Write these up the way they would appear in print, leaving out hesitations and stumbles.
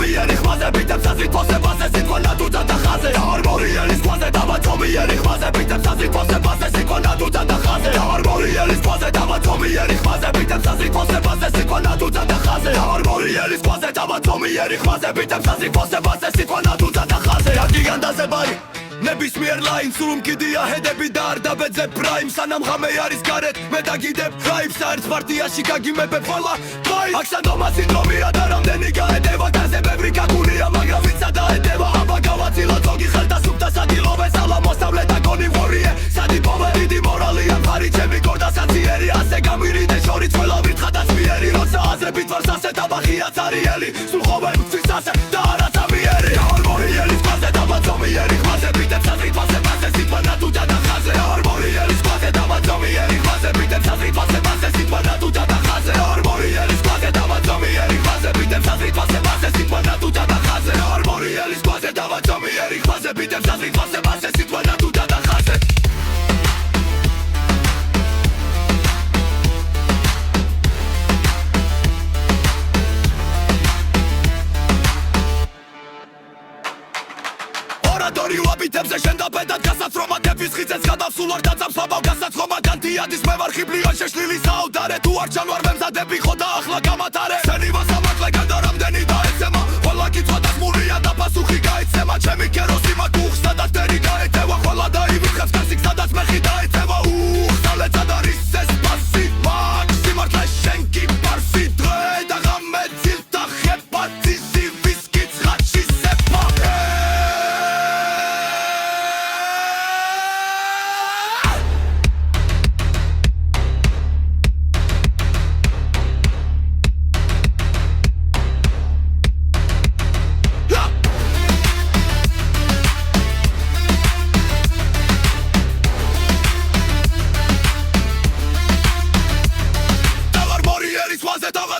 დამათომიერი ხმაზე ბიტებს აზრით ფოსებაზე სიტყვა ნატუდა და ხაზე ჰარმონიელის ქვაზე დამათომიერი ხმაზე ბიტებს აზრით ფოსებაზე სიტყვა ნატუდა და ხაზე ჰარმონიელის ქვაზე დამათომიერი ხმაზე ბიტებს აზრით ფოსებაზე სიტყვა ნატუდა და ხაზე ჰარმონიელის ქვაზე დამათომიერი ხმაზე ბიტებს აზრით ფოსებაზე სიტყვა ნატუდა და ხაზე გიგანდაზე ბარი ნებისმიერ ლაინს სულ მკიდია ჰედები და არ დაბეძებ პრაიმ სანამ ღამე არის გარეთ მე დაგიდებ ჰაიპს არც პარტიაში გაგიმებებ ყველა ბაი აქ სანდომა სინდრომია და რამდენი გაედევა გარზე ბევრი გაგულია მაგრამ ვინცა დაედევა აბა გავაცილა ზოგი ხელთა სუფთა სადილობე სალა მოსავლე და გონი ვორიე სადიპოვე დიდი მორალია მხარი ჩემი გორდა საციერი ასე გამირიდე შორიც ყველა ვირთხა და სპიერი როცა აზრებით ვარს ასე დაბახია цариელი სულ ხოვენ მცვის ასე და არაცამიერი ჰარმონიელის ქვაზე დამათომიერი ხმაზე ბიტებს აზრით ფოსებაზე სიტყვა ნატუდა და ხაზე ჰარმონიელის ქვაზე დამათომიერი ხმაზე ბიტებს აზრით ფოსებაზე სიტყვა ნატუდა და ხაზე ჰარმონიელის ქვაზე დამათომიერი ხმაზე ბიტებს აზრით ფოსებაზე სიტყვა ნატუდა და ხაზე ჰარმონიელის ქვაზე დამათომიერი ხმაზე ბიტებს აზრით ფოსებაზე სიტყვა ნატუდა და ხაზე ორატორი ვაბიტებზე შენ დაბედად გასაცრომადების ხიცეს გადავსულარ დაწამსვაბავ გასაცრომად განთიადის მე ვარ ხიბლიო შეშლილი საუდარე თუ არ ჩანვარ მე მზადები ხო და ახლა გამათარე შენი მასამართლე განდა რამდენი დაეცემა ყველა კითხვა დასმულია და პასუხი გაეცემა ჩემი კეროსი მაგუხ სადაც დერი გაეცევა ყველა დაივიხებს გასიქ სადაც მეხი დაეცევა სალეცად არის ეს პასი მაგ სიმართლე შენ კი პარსი დღე და ღამე ძილთა ხეპატიზი ვისკი ცხადში სეფა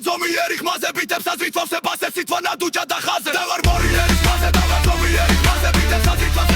დავაძომიერი ხმაზე ბიტებს აზრით ფოსებაზე სიტყვა ნატუდა და ხაზე დავარ მორიელის ხმაზე დავაძომიერი ხმაზე ბიტებს აზრით